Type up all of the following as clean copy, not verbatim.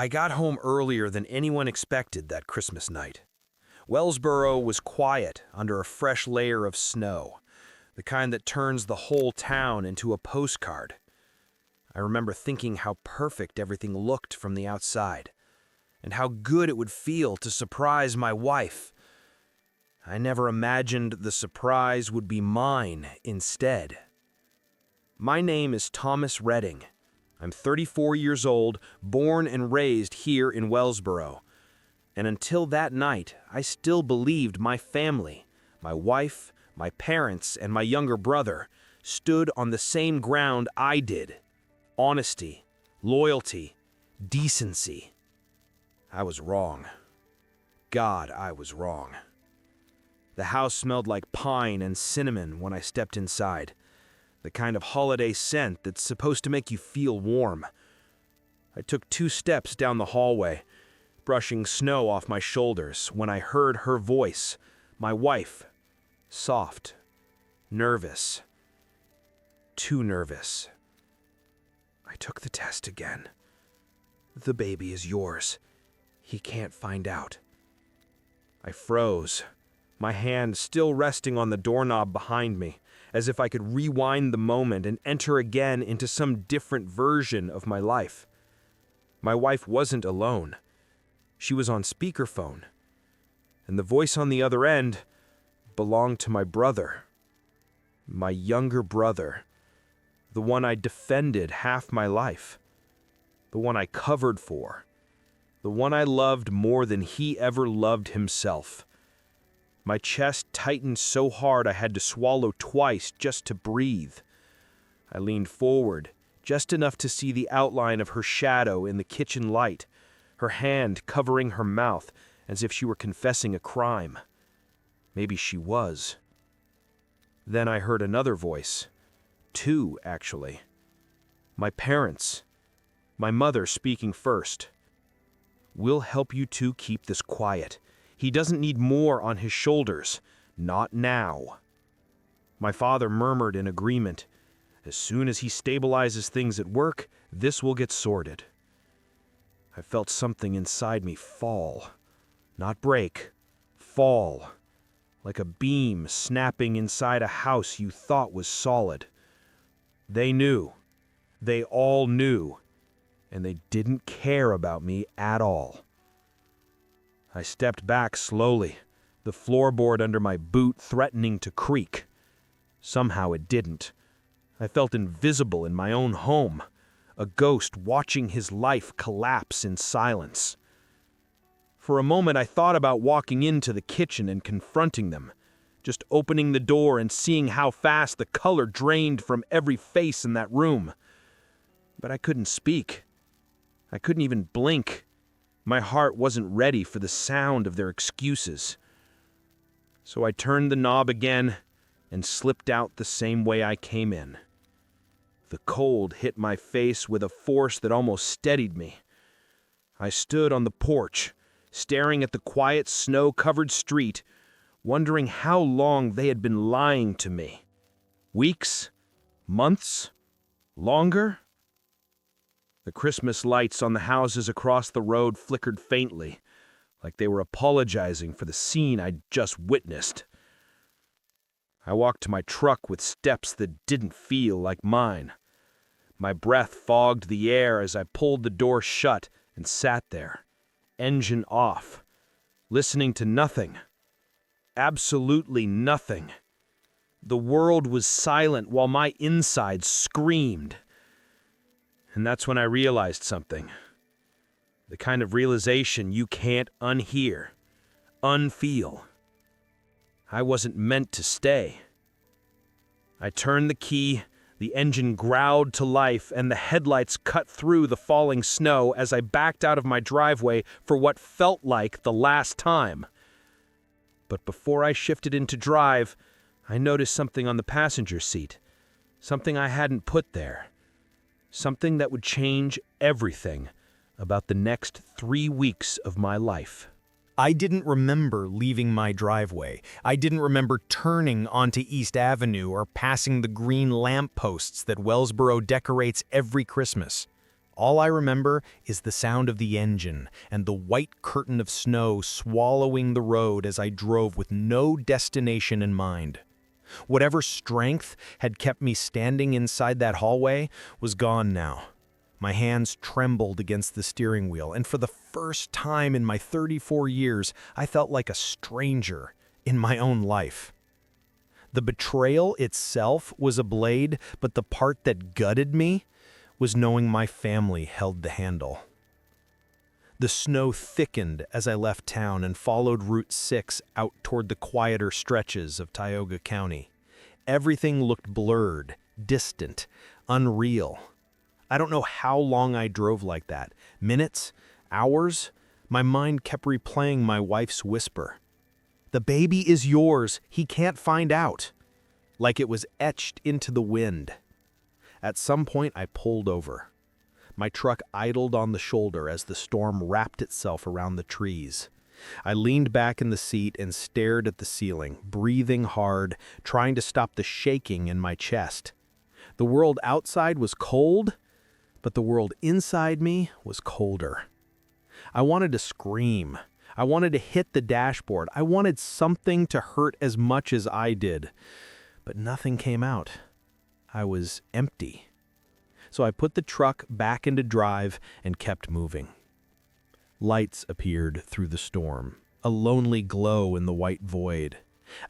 I got home earlier than anyone expected that Christmas night. Wellsboro was quiet under a fresh layer of snow, the kind that turns the whole town into a postcard. I remember thinking how perfect everything looked from the outside, and how good it would feel to surprise my wife. I never imagined the surprise would be mine instead. My name is Thomas Redding. I'm 34 years old, born and raised here in Wellsboro. And until that night, I still believed my family, my wife, my parents, and my younger brother stood on the same ground I did. Honesty, loyalty, decency. I was wrong. God, I was wrong. The house smelled like pine and cinnamon when I stepped inside. The kind of holiday scent that's supposed to make you feel warm. I took 2 steps down the hallway, brushing snow off my shoulders, when I heard her voice, my wife, soft, nervous, too nervous. I took the test again. The baby is yours. He can't find out. I froze, my hand still resting on the doorknob behind me, as if I could rewind the moment and enter again into some different version of my life. My wife wasn't alone. She was on speakerphone, and the voice on the other end belonged to my brother, my younger brother, the one I defended half my life, the one I covered for, the one I loved more than he ever loved himself. My chest tightened so hard I had to swallow twice just to breathe. I leaned forward, just enough to see the outline of her shadow in the kitchen light, her hand covering her mouth as if she were confessing a crime. Maybe she was. Then I heard another voice. 2, actually. My parents. My mother speaking first. "We'll help you two keep this quiet. He doesn't need more on his shoulders. Not now." My father murmured in agreement. "As soon as he stabilizes things at work, this will get sorted." I felt something inside me fall. Not break. Fall. Like a beam snapping inside a house you thought was solid. They knew. They all knew. And they didn't care about me at all. I stepped back slowly, the floorboard under my boot threatening to creak. Somehow it didn't. I felt invisible in my own home, a ghost watching his life collapse in silence. For a moment I thought about walking into the kitchen and confronting them, just opening the door and seeing how fast the color drained from every face in that room. But I couldn't speak. I couldn't even blink. My heart wasn't ready for the sound of their excuses. So I turned the knob again and slipped out the same way I came in. The cold hit my face with a force that almost steadied me. I stood on the porch, staring at the quiet snow-covered street, wondering how long they had been lying to me. Weeks? Months? Longer? The Christmas lights on the houses across the road flickered faintly, like they were apologizing for the scene I'd just witnessed. I walked to my truck with steps that didn't feel like mine. My breath fogged the air as I pulled the door shut and sat there, engine off, listening to nothing. Absolutely nothing. The world was silent while my insides screamed. And that's when I realized something. The kind of realization you can't unhear, unfeel. I wasn't meant to stay. I turned the key, the engine growled to life, and the headlights cut through the falling snow as I backed out of my driveway for what felt like the last time. But before I shifted into drive, I noticed something on the passenger seat, something I hadn't put there. Something that would change everything about the next 3 weeks of my life. I didn't remember leaving my driveway. I didn't remember turning onto East Avenue or passing the green lampposts that Wellsboro decorates every Christmas. All I remember is the sound of the engine and the white curtain of snow swallowing the road as I drove with no destination in mind. Whatever strength had kept me standing inside that hallway was gone now. My hands trembled against the steering wheel, and for the first time in my 34 years, I felt like a stranger in my own life. The betrayal itself was a blade, but the part that gutted me was knowing my family held the handle. The snow thickened as I left town and followed Route 6 out toward the quieter stretches of Tioga County. Everything looked blurred, distant, unreal. I don't know how long I drove like that. Minutes? Hours? My mind kept replaying my wife's whisper. "The baby is yours. He can't find out." Like it was etched into the wind. At some point, I pulled over. My truck idled on the shoulder as the storm wrapped itself around the trees. I leaned back in the seat and stared at the ceiling, breathing hard, trying to stop the shaking in my chest. The world outside was cold, but the world inside me was colder. I wanted to scream. I wanted to hit the dashboard. I wanted something to hurt as much as I did. But nothing came out. I was empty. So I put the truck back into drive and kept moving. Lights appeared through the storm, a lonely glow in the white void.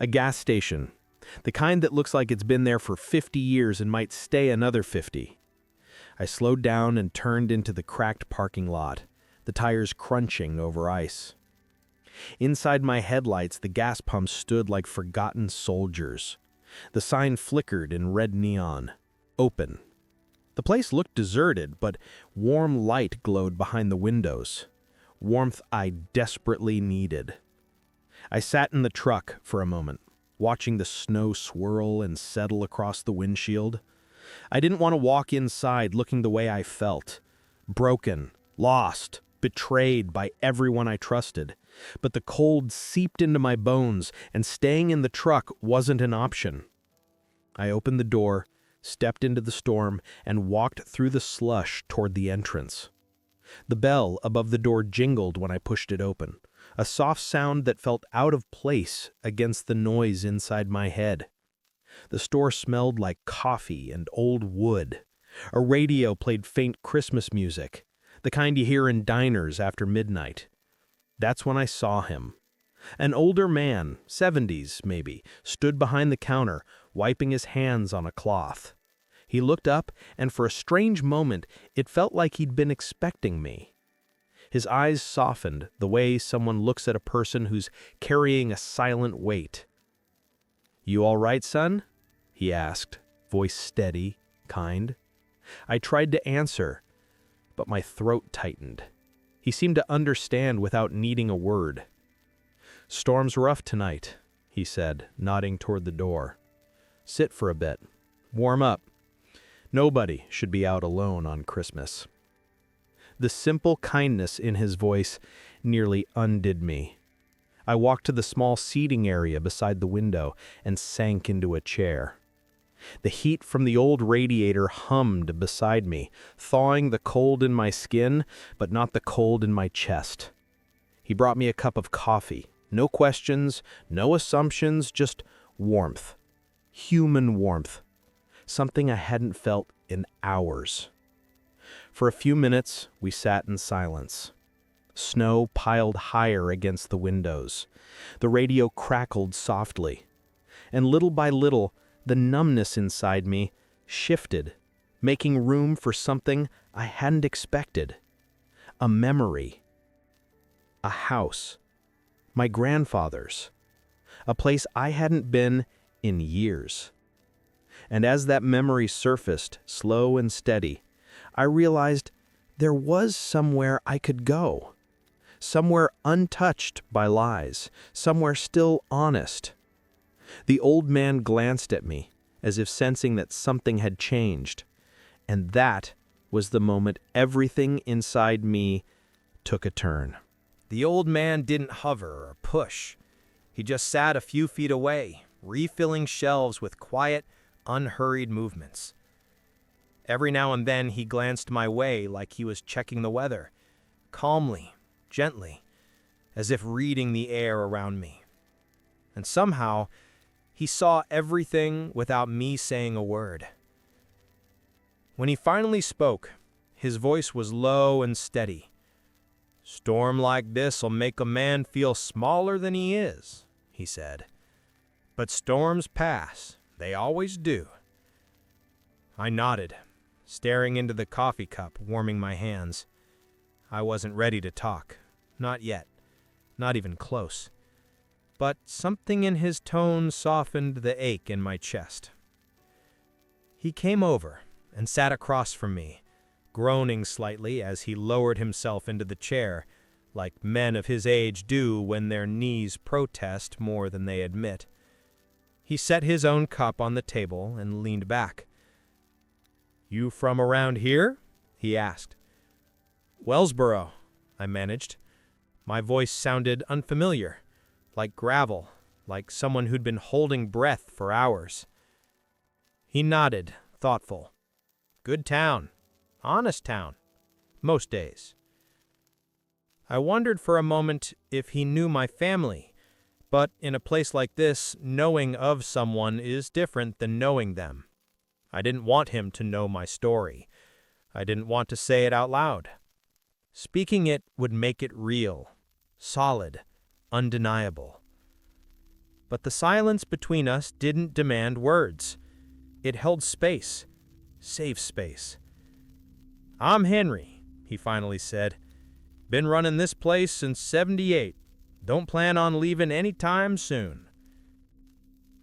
A gas station, the kind that looks like it's been there for 50 years and might stay another 50. I slowed down and turned into the cracked parking lot, the tires crunching over ice. Inside my headlights, the gas pumps stood like forgotten soldiers. The sign flickered in red neon. Open. The place looked deserted, but warm light glowed behind the windows. Warmth I desperately needed. I sat in the truck for a moment, watching the snow swirl and settle across the windshield. I didn't want to walk inside looking the way I felt. Broken, lost, betrayed by everyone I trusted. But the cold seeped into my bones, and staying in the truck wasn't an option. I opened the door, stepped into the storm, and walked through the slush toward the entrance. The bell above the door jingled when I pushed it open, a soft sound that felt out of place against the noise inside my head. The store smelled like coffee and old wood. A radio played faint Christmas music, the kind you hear in diners after midnight. That's when I saw him. An older man, 70s maybe, stood behind the counter, wiping his hands on a cloth. He looked up, and for a strange moment, it felt like he'd been expecting me. His eyes softened, the way someone looks at a person who's carrying a silent weight. "You all right, son?" he asked, voice steady, kind. I tried to answer, but my throat tightened. He seemed to understand without needing a word. "Storm's rough tonight," he said, nodding toward the door. "Sit for a bit. Warm up. Nobody should be out alone on Christmas." The simple kindness in his voice nearly undid me. I walked to the small seating area beside the window and sank into a chair. The heat from the old radiator hummed beside me, thawing the cold in my skin, but not the cold in my chest. He brought me a cup of coffee. No questions, no assumptions, just warmth. Human warmth. Something I hadn't felt in hours. For a few minutes, we sat in silence. Snow piled higher against the windows. The radio crackled softly. And little by little, the numbness inside me shifted, making room for something I hadn't expected. A memory. A house. My grandfather's. A place I hadn't been in years. And as that memory surfaced, slow and steady, I realized there was somewhere I could go. Somewhere untouched by lies. Somewhere still honest. The old man glanced at me, as if sensing that something had changed. And that was the moment everything inside me took a turn. The old man didn't hover or push. He just sat a few feet away, refilling shelves with quiet, unhurried movements. Every now and then he glanced my way like he was checking the weather, calmly, gently, as if reading the air around me. And somehow, he saw everything without me saying a word. When he finally spoke, his voice was low and steady. "Storm like this'll make a man feel smaller than he is," he said. "But storms pass. They always do." I nodded, staring into the coffee cup, warming my hands. I wasn't ready to talk. Not yet. Not even close. But something in his tone softened the ache in my chest. He came over and sat across from me, groaning slightly as he lowered himself into the chair, like men of his age do when their knees protest more than they admit. He set his own cup on the table and leaned back. "You from around here?" he asked. "Wellsboro," I managed. My voice sounded unfamiliar, like gravel, like someone who'd been holding breath for hours. He nodded, thoughtful. "Good town. Honest town. Most days." I wondered for a moment if he knew my family, but in a place like this, knowing of someone is different than knowing them. I didn't want him to know my story. I didn't want to say it out loud. Speaking it would make it real, solid, undeniable. But the silence between us didn't demand words. It held space, safe space. "I'm Henry," he finally said. "Been running this place since '78. Don't plan on leaving any time soon."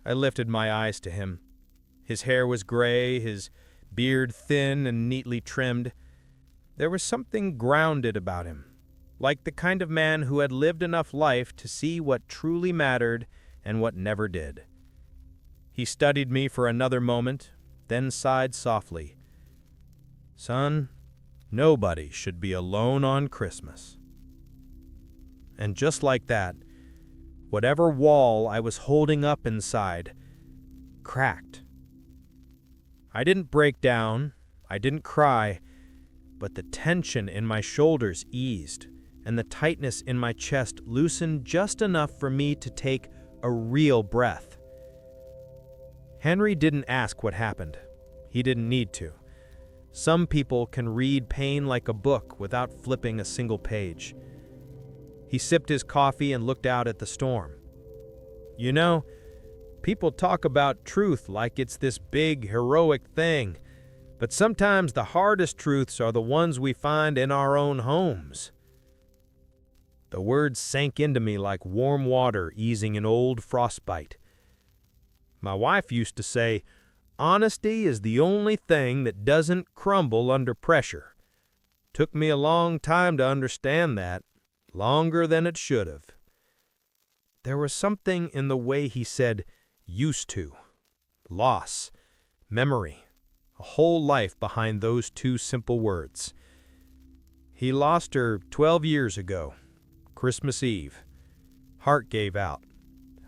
I lifted my eyes to him. His hair was gray, his beard thin and neatly trimmed. There was something grounded about him, like the kind of man who had lived enough life to see what truly mattered and what never did. He studied me for another moment, then sighed softly. "Son, nobody should be alone on Christmas." And just like that, whatever wall I was holding up inside cracked. I didn't break down, I didn't cry, but the tension in my shoulders eased, and the tightness in my chest loosened just enough for me to take a real breath. Henry didn't ask what happened. He didn't need to. Some people can read pain like a book without flipping a single page. He sipped his coffee and looked out at the storm. "You know, people talk about truth like it's this big, heroic thing, but sometimes the hardest truths are the ones we find in our own homes." The words sank into me like warm water easing an old frostbite. My wife used to say, "Honesty is the only thing that doesn't crumble under pressure." Took me a long time to understand that, longer than it should have. There was something in the way he said, "used to," loss, memory, a whole life behind those two simple words. He lost her 12 years ago, Christmas Eve. Heart gave out.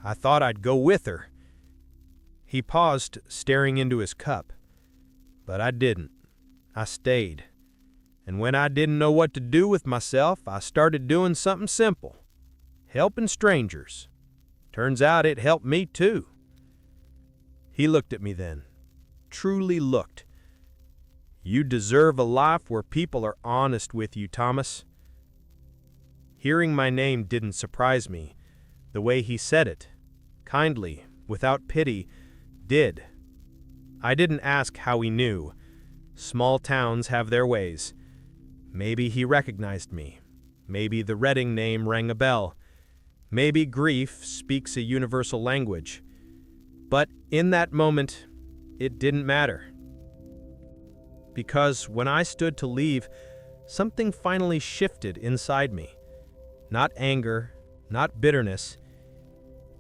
I thought I'd go with her. He paused, staring into his cup. But I didn't. I stayed. And when I didn't know what to do with myself, I started doing something simple. Helping strangers. Turns out it helped me too. He looked at me then. Truly looked. "You deserve a life where people are honest with you, Thomas." Hearing my name didn't surprise me. The way he said it, kindly, without pity, did. I didn't ask how he knew. Small towns have their ways. Maybe he recognized me. Maybe the Reading name rang a bell. Maybe grief speaks a universal language. But in that moment, it didn't matter. Because when I stood to leave, something finally shifted inside me. Not anger, not bitterness,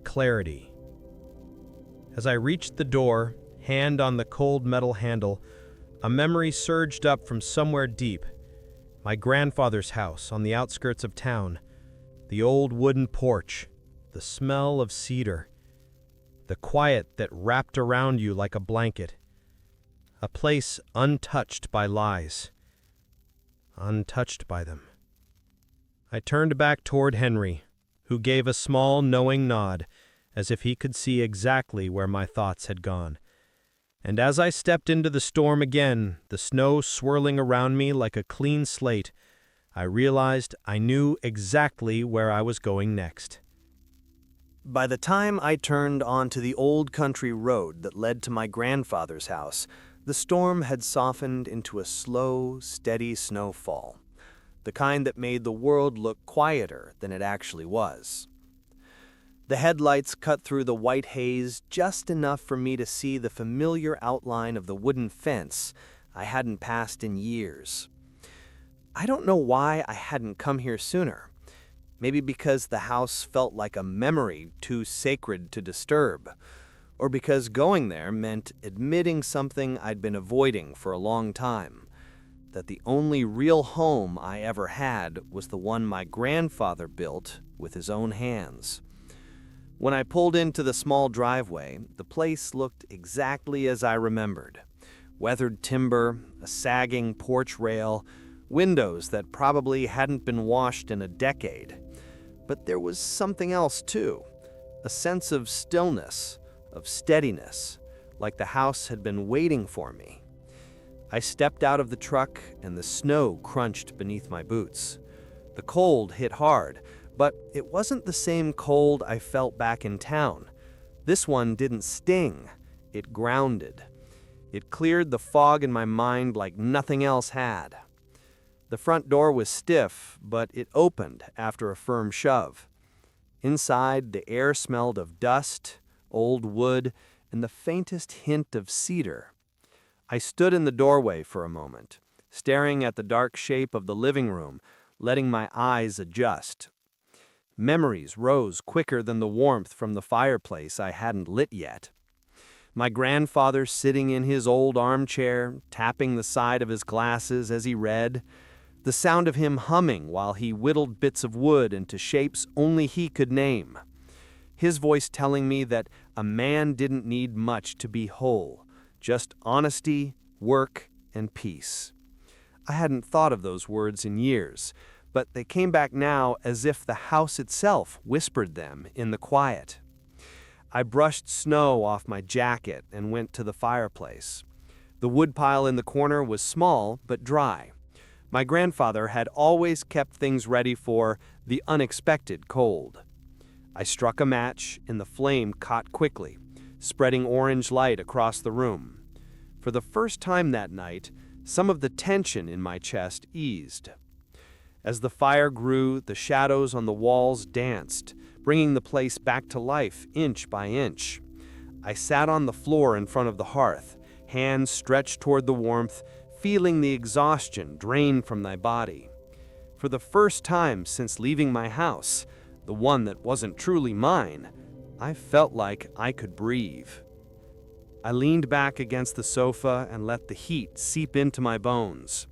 clarity. As I reached the door, hand on the cold metal handle, a memory surged up from somewhere deep. My grandfather's house on the outskirts of town, the old wooden porch, the smell of cedar, the quiet that wrapped around you like a blanket. A place untouched by lies. Untouched by them. I turned back toward Henry, who gave a small, knowing nod, as if he could see exactly where my thoughts had gone. And as I stepped into the storm again, the snow swirling around me like a clean slate, I realized I knew exactly where I was going next. By the time I turned onto the old country road that led to my grandfather's house, the storm had softened into a slow, steady snowfall, the kind that made the world look quieter than it actually was. The headlights cut through the white haze just enough for me to see the familiar outline of the wooden fence I hadn't passed in years. I don't know why I hadn't come here sooner. Maybe because the house felt like a memory too sacred to disturb, or because going there meant admitting something I'd been avoiding for a long time, that the only real home I ever had was the one my grandfather built with his own hands. When I pulled into the small driveway, the place looked exactly as I remembered. Weathered timber, a sagging porch rail, windows that probably hadn't been washed in a decade. But there was something else too, a sense of stillness, of steadiness, like the house had been waiting for me. I stepped out of the truck and the snow crunched beneath my boots. The cold hit hard, but it wasn't the same cold I felt back in town. This one didn't sting, it grounded. It cleared the fog in my mind like nothing else had. The front door was stiff, but it opened after a firm shove. Inside, the air smelled of dust, old wood, and the faintest hint of cedar. I stood in the doorway for a moment, staring at the dark shape of the living room, letting my eyes adjust. Memories rose quicker than the warmth from the fireplace I hadn't lit yet. My grandfather sitting in his old armchair, tapping the side of his glasses as he read, the sound of him humming while he whittled bits of wood into shapes only he could name. His voice telling me that a man didn't need much to be whole, just honesty, work, and peace. I hadn't thought of those words in years, but they came back now as if the house itself whispered them in the quiet. I brushed snow off my jacket and went to the fireplace. The woodpile in the corner was small but dry. My grandfather had always kept things ready for the unexpected cold. I struck a match and the flame caught quickly, spreading orange light across the room. For the first time that night, some of the tension in my chest eased. As the fire grew, the shadows on the walls danced, bringing the place back to life inch by inch. I sat on the floor in front of the hearth, hands stretched toward the warmth, feeling the exhaustion drain from my body. For the first time since leaving my house, the one that wasn't truly mine, I felt like I could breathe. I leaned back against the sofa and let the heat seep into my bones.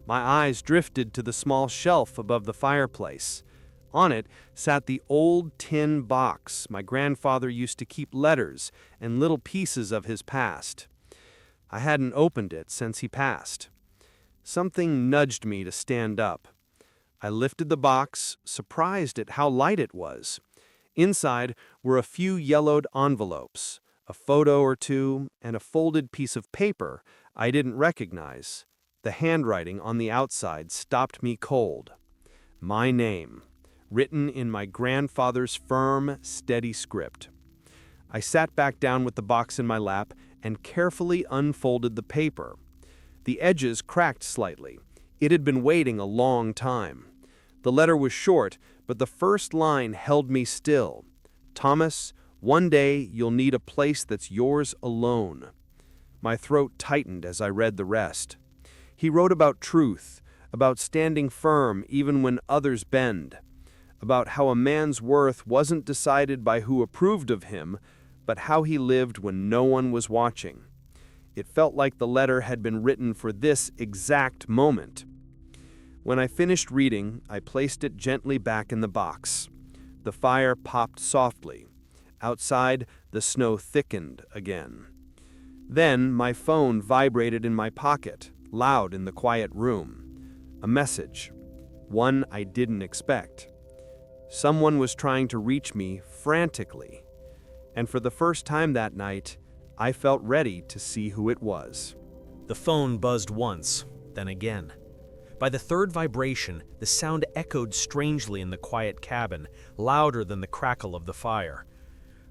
My eyes drifted to the small shelf above the fireplace. On it sat the old tin box my grandfather used to keep letters and little pieces of his past. I hadn't opened it since he passed. Something nudged me to stand up. I lifted the box, surprised at how light it was. Inside were a few yellowed envelopes, a photo or two, and a folded piece of paper I didn't recognize. The handwriting on the outside stopped me cold. My name, written in my grandfather's firm, steady script. I sat back down with the box in my lap and carefully unfolded the paper. The edges cracked slightly. It had been waiting a long time. The letter was short, but the first line held me still. Thomas, one day you'll need a place that's yours alone. My throat tightened as I read the rest. He wrote about truth, about standing firm even when others bend, about how a man's worth wasn't decided by who approved of him, but how he lived when no one was watching. It felt like the letter had been written for this exact moment. When I finished reading, I placed it gently back in the box. The fire popped softly. Outside, the snow thickened again. Then my phone vibrated in my pocket, loud in the quiet room. A message. One I didn't expect. Someone was trying to reach me frantically. And for the first time that night, I felt ready to see who it was. The phone buzzed once, then again. By the third vibration, the sound echoed strangely in the quiet cabin, louder than the crackle of the fire.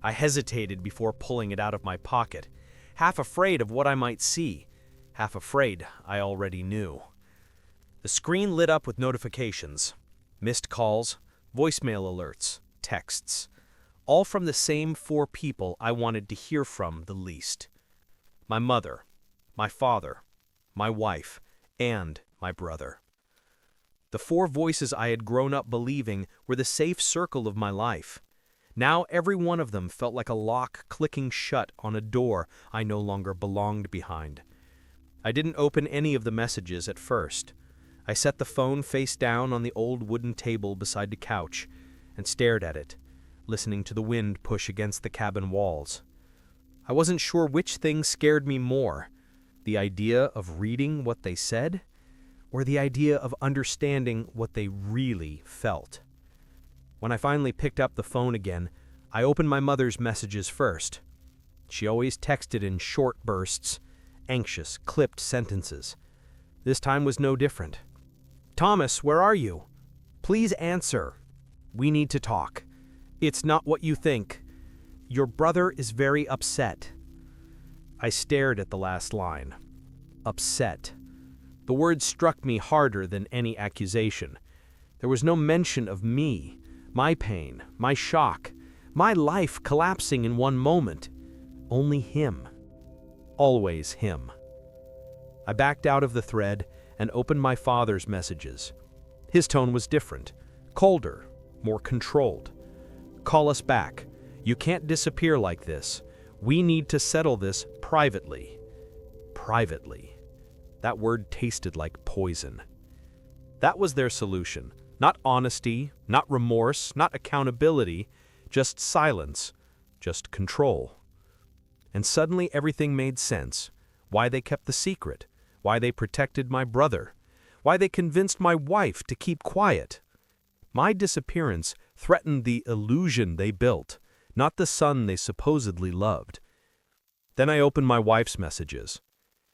I hesitated before pulling it out of my pocket, half afraid of what I might see, half afraid I already knew. The screen lit up with notifications, missed calls, voicemail alerts, texts, all from the same 4 people I wanted to hear from the least. My mother, my father, my wife, and my brother. The 4 voices I had grown up believing were the safe circle of my life. Now every one of them felt like a lock clicking shut on a door I no longer belonged behind. I didn't open any of the messages at first. I set the phone face down on the old wooden table beside the couch and stared at it, listening to the wind push against the cabin walls. I wasn't sure which thing scared me more, the idea of reading what they said, or the idea of understanding what they really felt. When I finally picked up the phone again, I opened my mother's messages first. She always texted in short bursts, anxious, clipped sentences. This time was no different. "Thomas, where are you? Please answer. We need to talk. It's not what you think. Your brother is very upset." I stared at the last line. Upset. The word struck me harder than any accusation. There was no mention of me, my pain, my shock, my life collapsing in one moment. Only him. Always him. I backed out of the thread and opened my father's messages. His tone was different, colder, more controlled. "Call us back. You can't disappear like this. We need to settle this privately." Privately. That word tasted like poison. That was their solution. Not honesty, not remorse, not accountability, just silence, just control. And suddenly everything made sense. Why they kept the secret, why they protected my brother, why they convinced my wife to keep quiet. My disappearance threatened the illusion they built, not the son they supposedly loved. Then I opened my wife's messages.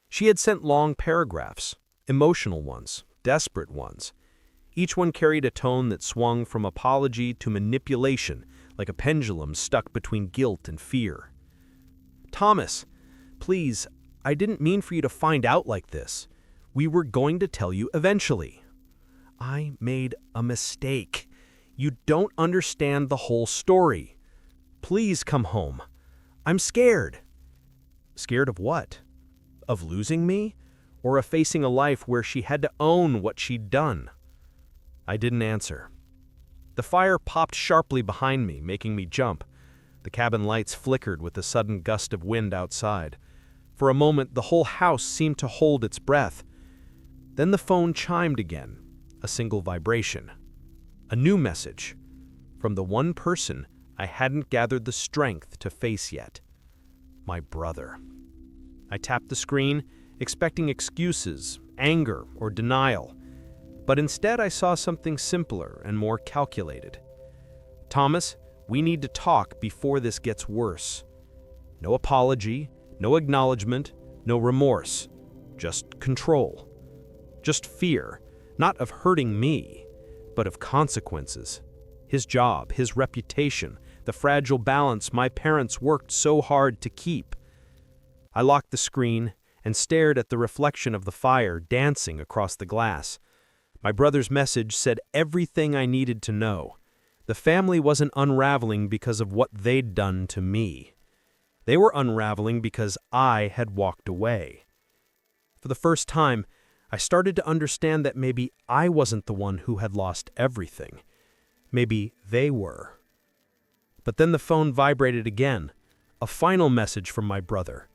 She had sent long paragraphs, emotional ones, desperate ones. Each one carried a tone that swung from apology to manipulation, like a pendulum stuck between guilt and fear. "Thomas, please, I didn't mean for you to find out like this. We were going to tell you eventually. I made a mistake. You don't understand the whole story. Please come home. I'm scared." Scared of what? Of losing me? Or of facing a life where she had to own what she'd done? I didn't answer. The fire popped sharply behind me, making me jump. The cabin lights flickered with the sudden gust of wind outside. For a moment, the whole house seemed to hold its breath. Then the phone chimed again, a single vibration. A new message, from the one person I hadn't gathered the strength to face yet. My brother. I tapped the screen, expecting excuses, anger, or denial. But instead I saw something simpler and more calculated. "Thomas, we need to talk before this gets worse." No apology, no acknowledgement, no remorse. Just control. Just fear, not of hurting me, but of consequences. His job, his reputation, the fragile balance my parents worked so hard to keep. I locked the screen and stared at the reflection of the fire dancing across the glass. My brother's message said everything I needed to know. The family wasn't unraveling because of what they'd done to me. They were unraveling because I had walked away. For the first time, I started to understand that maybe I wasn't the one who had lost everything. Maybe they were. But then the phone vibrated again, a final message from my brother.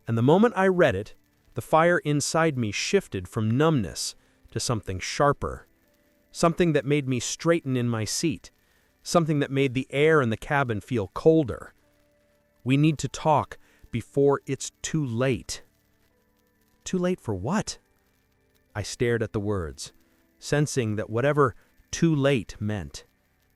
And the moment I read it, the fire inside me shifted from numbness to something sharper. Something that made me straighten in my seat. Something that made the air in the cabin feel colder. "We need to talk before it's too late. Too late for what? I stared at the words, sensing that whatever too late meant,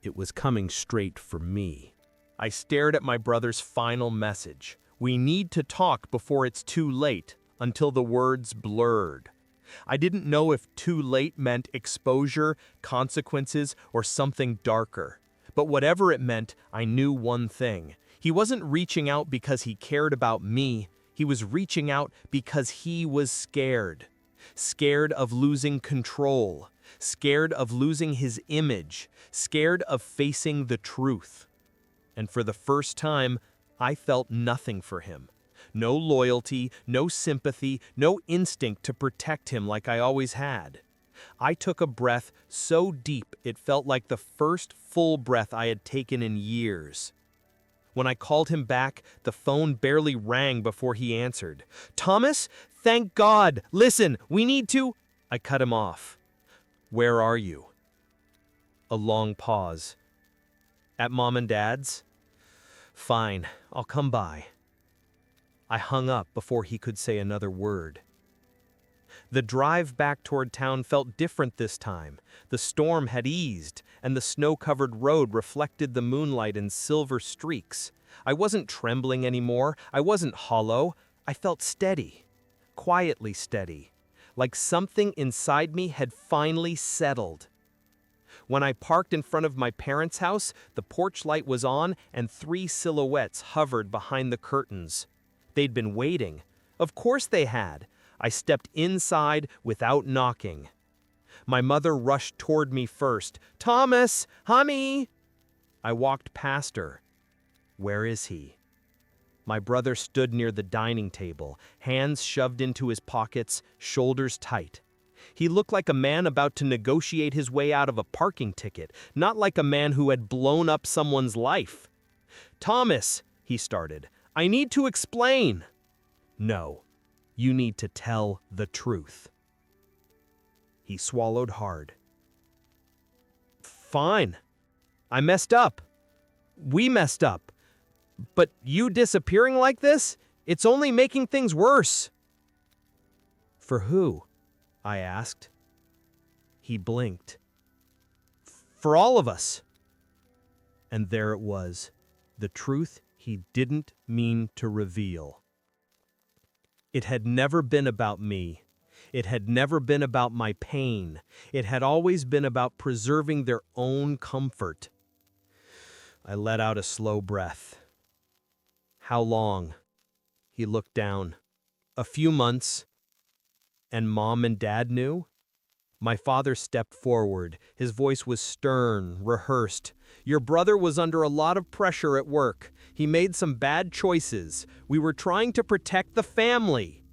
it was coming straight for me. I stared at my brother's final message. We need to talk before it's too late, until the words blurred. I didn't know if too late meant exposure, consequences, or something darker. But whatever it meant, I knew one thing. He wasn't reaching out because he cared about me. He was reaching out because he was scared. Scared of losing control. Scared of losing his image. Scared of facing the truth. And for the first time, I felt nothing for him. No loyalty, no sympathy, no instinct to protect him like I always had. I took a breath so deep it felt like the first full breath I had taken in years. When I called him back, the phone barely rang before he answered. "Thomas, thank God! Listen, we need to—" I cut him off. "Where are you?" A long pause. "At Mom and Dad's?" "Fine, I'll come by." I hung up before he could say another word. The drive back toward town felt different this time. The storm had eased, and the snow-covered road reflected the moonlight in silver streaks. I wasn't trembling anymore. I wasn't hollow. I felt steady, quietly steady, like something inside me had finally settled. When I parked in front of my parents' house, the porch light was on and 3 silhouettes hovered behind the curtains. They'd been waiting. Of course they had. I stepped inside without knocking. My mother rushed toward me first. "Thomas! Honey!" I walked past her. "Where is he?" My brother stood near the dining table, hands shoved into his pockets, shoulders tight. He looked like a man about to negotiate his way out of a parking ticket, not like a man who had blown up someone's life. "Thomas," he started, "I need to explain." "No, you need to tell the truth." He swallowed hard. "Fine. I messed up. We messed up. But you disappearing like this, it's only making things worse." "For who?" I asked. He blinked. "For all of us." And there it was, the truth he didn't mean to reveal. It had never been about me. It had never been about my pain. It had always been about preserving their own comfort. I let out a slow breath. "How long?" He looked down. "A few months." "And Mom and Dad knew?" My father stepped forward. His voice was stern, rehearsed. "Your brother was under a lot of pressure at work. He made some bad choices. We were trying to protect the family."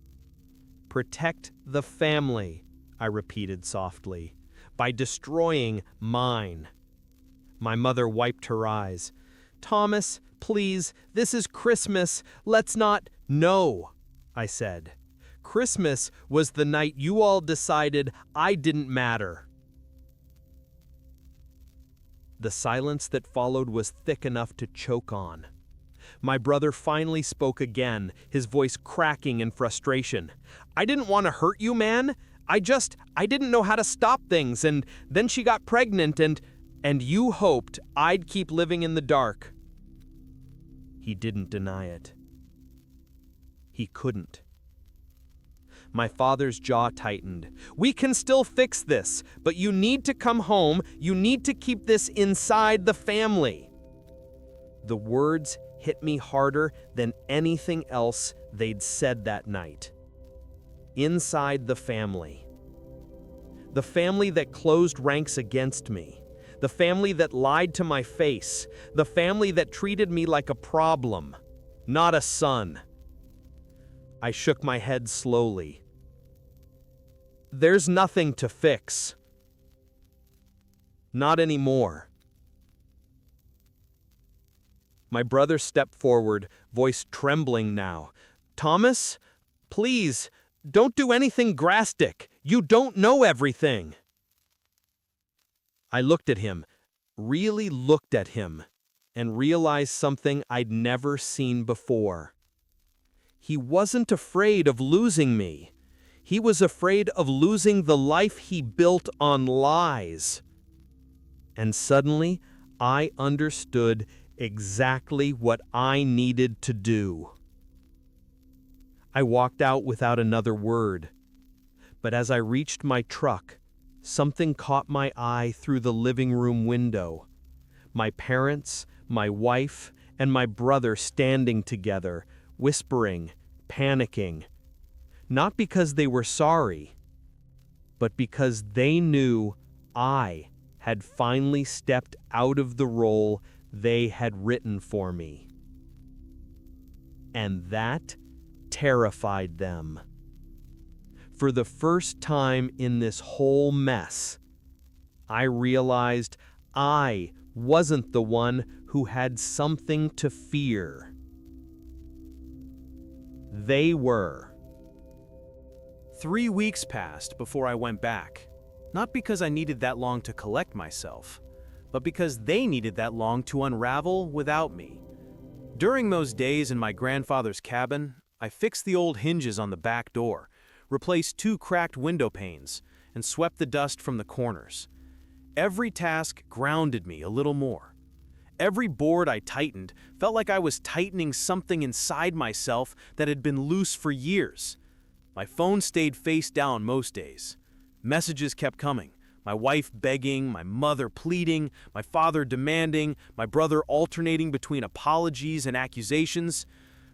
"Protect the family," I repeated softly, "by destroying mine." My mother wiped her eyes. "Thomas, please, this is Christmas. Let's not—" "No," I said. "Christmas was the night you all decided I didn't matter." The silence that followed was thick enough to choke on. My brother finally spoke again, his voice cracking in frustration. "I didn't want to hurt you, man. I didn't know how to stop things, and then she got pregnant, and you hoped I'd keep living in the dark." He didn't deny it. He couldn't. My father's jaw tightened. "We can still fix this, but you need to come home. You need to keep this inside the family." The words hit me harder than anything else they'd said that night. Inside the family. The family that closed ranks against me. The family that lied to my face. The family that treated me like a problem, not a son. I shook my head slowly. "There's nothing to fix. Not anymore." My brother stepped forward, voice trembling now. "Thomas, please, don't do anything drastic. You don't know everything." I looked at him, really looked at him, and realized something I'd never seen before. He wasn't afraid of losing me. He was afraid of losing the life he built on lies. And suddenly, I understood exactly what I needed to do. I walked out without another word. But as I reached my truck, something caught my eye through the living room window. My parents, my wife, and my brother standing together, whispering, panicking. Not because they were sorry, but because they knew I had finally stepped out of the role they had written for me. And that terrified them. For the first time in this whole mess, I realized I wasn't the one who had something to fear. They were. 3 weeks passed before I went back. Not because I needed that long to collect myself, but because they needed that long to unravel without me. During those days in my grandfather's cabin, I fixed the old hinges on the back door, replaced 2 cracked window panes, and swept the dust from the corners. Every task grounded me a little more. Every board I tightened felt like I was tightening something inside myself that had been loose for years. My phone stayed face down most days. Messages kept coming, my wife begging, my mother pleading, my father demanding, my brother alternating between apologies and accusations.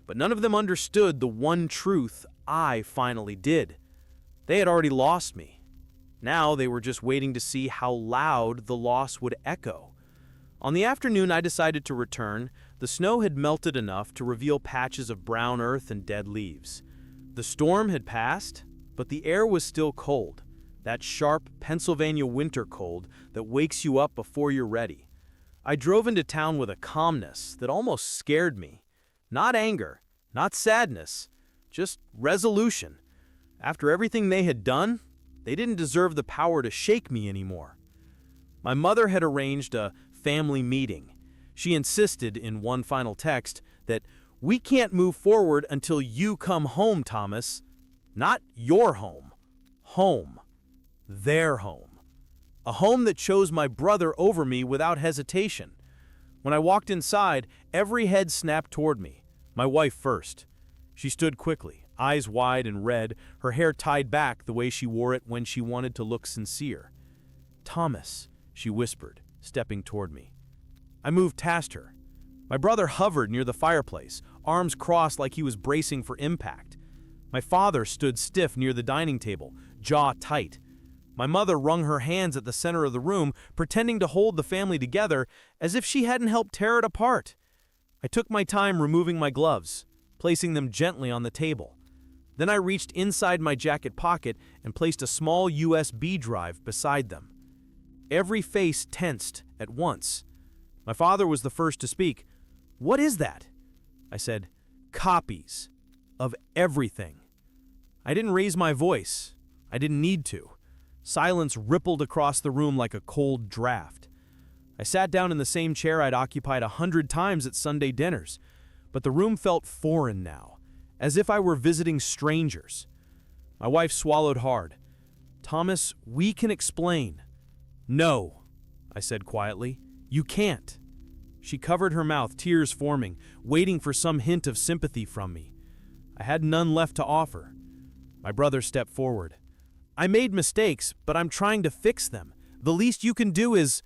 But none of them understood the one truth I finally did. They had already lost me. Now they were just waiting to see how loud the loss would echo. On the afternoon I decided to return, the snow had melted enough to reveal patches of brown earth and dead leaves. The storm had passed, but the air was still cold. That sharp Pennsylvania winter cold that wakes you up before you're ready. I drove into town with a calmness that almost scared me. Not anger, not sadness, just resolution. After everything they had done, they didn't deserve the power to shake me anymore. My mother had arranged a family meeting. She insisted in one final text that we can't move forward until you come home, Thomas. Not your home. Home. Their home. A home that chose my brother over me without hesitation. When I walked inside, every head snapped toward me, my wife first. She stood quickly, eyes wide and red, her hair tied back the way she wore it when she wanted to look sincere. Thomas, she whispered, stepping toward me. I moved past her. My brother hovered near the fireplace, arms crossed like he was bracing for impact. My father stood stiff near the dining table, jaw tight. My mother wrung her hands at the center of the room, pretending to hold the family together as if she hadn't helped tear it apart. I took my time removing my gloves, placing them gently on the table. Then I reached inside my jacket pocket and placed a small USB drive beside them. Every face tensed at once. My father was the first to speak. "What is that?" I said, "Copies of everything." I didn't raise my voice. I didn't need to. Silence rippled across the room like a cold draft. I sat down in the same chair I'd occupied 100 times at Sunday dinners, but the room felt foreign now, as if I were visiting strangers. My wife swallowed hard. "Thomas, we can explain." "No," I said quietly. "You can't." She covered her mouth, tears forming, waiting for some hint of sympathy from me. I had none left to offer. My brother stepped forward. "I made mistakes, but I'm trying to fix them. The least you can do is—"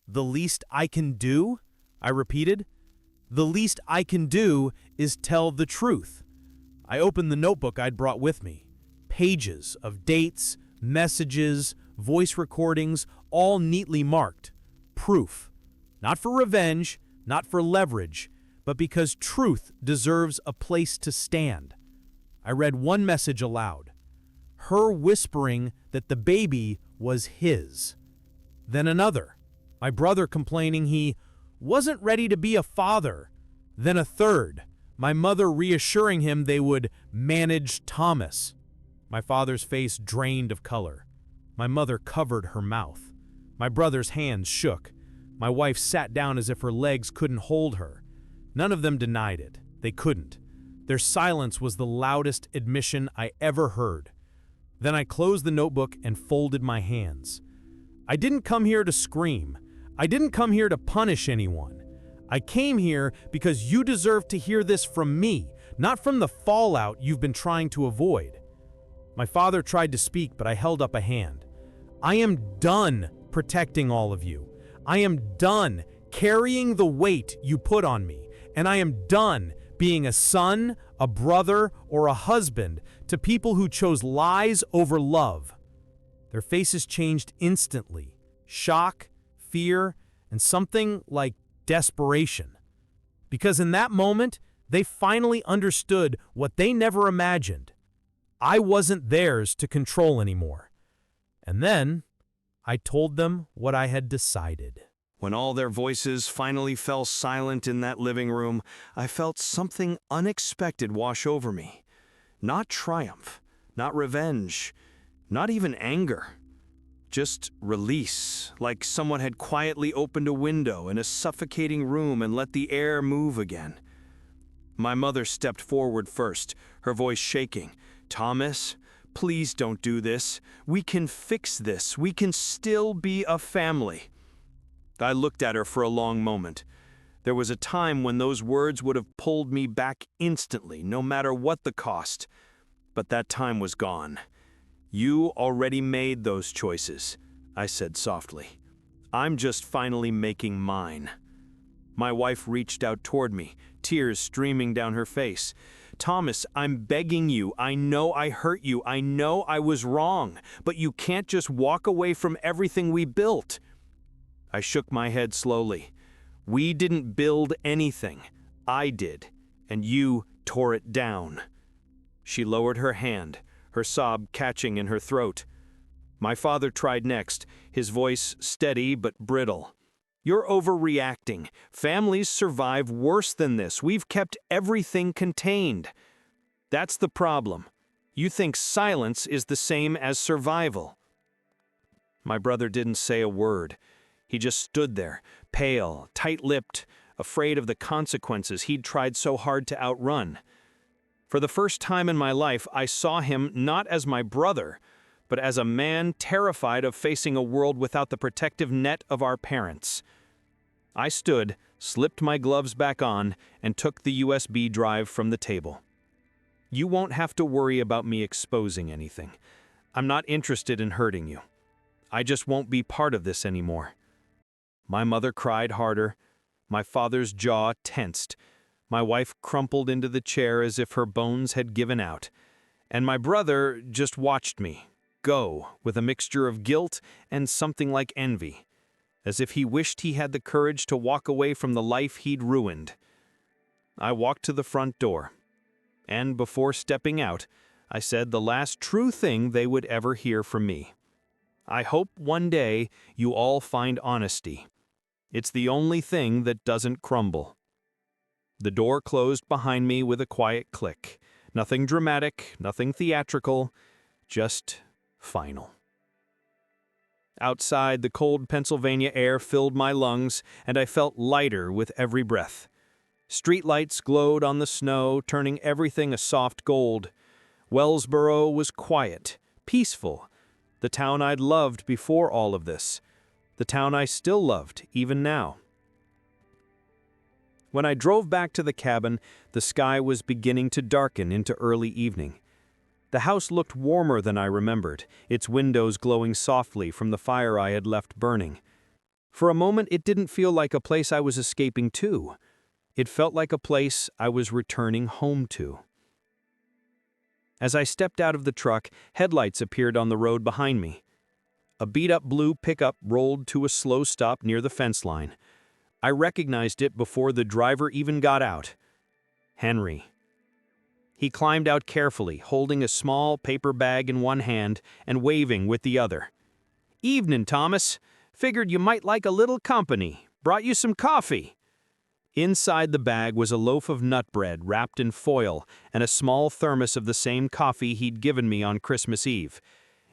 "The least I can do?" I repeated. "The least I can do is tell the truth." I opened the notebook I'd brought with me. Pages of dates, messages, voice recordings, all neatly marked. Proof. Not for revenge, not for leverage, but because truth deserves a place to stand. I read one message aloud. Her whispering that the baby was his. Then another. My brother complaining he wasn't ready to be a father. Then a third. My mother reassuring him they would manage Thomas. My father's face drained of color. My mother covered her mouth. My brother's hands shook. My wife sat down as if her legs couldn't hold her. None of them denied it. They couldn't. Their silence was the loudest admission I ever heard. Then I closed the notebook and folded my hands. I didn't come here to scream. I didn't come here to punish anyone. I came here because you deserve to hear this from me, not from the fallout you've been trying to avoid. My father tried to speak, but I held up a hand. I am done protecting all of you. I am done carrying the weight you put on me, and I am done being a son, a brother, or a husband to people who chose lies over love. Their faces changed instantly. Shock, fear, and something like desperation. Because in that moment, they finally understood what they never imagined. I wasn't theirs to control anymore. And then, I told them what I had decided. When all their voices finally fell silent in that living room, I felt something unexpected wash over me. Not triumph, not revenge, not even anger. Just release, like someone had quietly opened a window in a suffocating room and let the air move again. My mother stepped forward first, her voice shaking. "Thomas, please don't do this. We can fix this. We can still be a family." I looked at her for a long moment. There was a time when those words would have pulled me back instantly, no matter what the cost. But that time was gone. "You already made those choices," I said softly. "I'm just finally making mine." My wife reached out toward me, tears streaming down her face. "Thomas, I'm begging you. I know I hurt you. I know I was wrong. But you can't just walk away from everything we built." I shook my head slowly. "We didn't build anything. I did, and you tore it down." She lowered her hand, her sob catching in her throat. My father tried next, his voice steady but brittle. "You're overreacting. Families survive worse than this. We've kept everything contained." "That's the problem. You think silence is the same as survival." My brother didn't say a word. He just stood there, pale, tight-lipped, afraid of the consequences he'd tried so hard to outrun. For the first time in my life, I saw him not as my brother, but as a man terrified of facing a world without the protective net of our parents. I stood, slipped my gloves back on, and took the USB drive from the table. "You won't have to worry about me exposing anything. I'm not interested in hurting you. I just won't be part of this anymore." My mother cried harder. My father's jaw tensed. My wife crumpled into the chair as if her bones had given out. And my brother just watched me go with a mixture of guilt and something like envy, as if he wished he had the courage to walk away from the life he'd ruined. I walked to the front door, and before stepping out, I said the last true thing they would ever hear from me. "I hope one day you all find honesty. It's the only thing that doesn't crumble." The door closed behind me with a quiet click. Nothing dramatic, nothing theatrical, just final. Outside, the cold Pennsylvania air filled my lungs, and I felt lighter with every breath. Streetlights glowed on the snow, turning everything a soft gold. Wellsboro was quiet, peaceful, the town I'd loved before all of this. The town I still loved, even now. When I drove back to the cabin, the sky was beginning to darken into early evening. The house looked warmer than I remembered, its windows glowing softly from the fire I had left burning. For a moment, it didn't feel like a place I was escaping to. It felt like a place I was returning home to. As I stepped out of the truck, headlights appeared on the road behind me. A beat-up blue pickup rolled to a slow stop near the fence line. I recognized it before the driver even got out. Henry. He climbed out carefully, holding a small paper bag in one hand and waving with the other. "Evening, Thomas. Figured you might like a little company. Brought you some coffee." Inside the bag was a loaf of nut bread wrapped in foil and a small thermos of the same coffee he'd given me on Christmas Eve.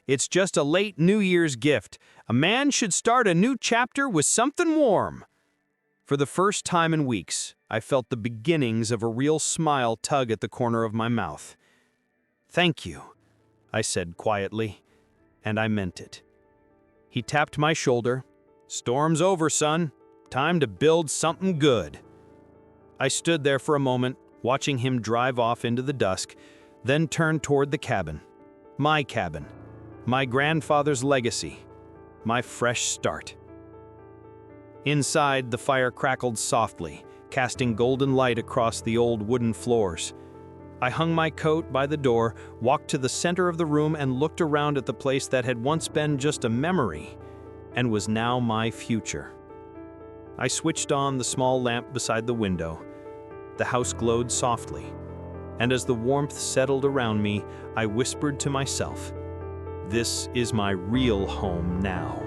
"It's just a late New Year's gift. A man should start a new chapter with something warm." For the first time in weeks, I felt the beginnings of a real smile tug at the corner of my mouth. "Thank you," I said quietly, and I meant it. He tapped my shoulder. "Storm's over, son. Time to build something good." I stood there for a moment, watching him drive off into the dusk, then turned toward the cabin. My cabin. My grandfather's legacy. My fresh start. Inside, the fire crackled softly, casting golden light across the old wooden floors. I hung my coat by the door, walked to the center of the room, and looked around at the place that had once been just a memory and was now my future. I switched on the small lamp beside the window. The house glowed softly, and as the warmth settled around me, I whispered to myself, "This is my real home now."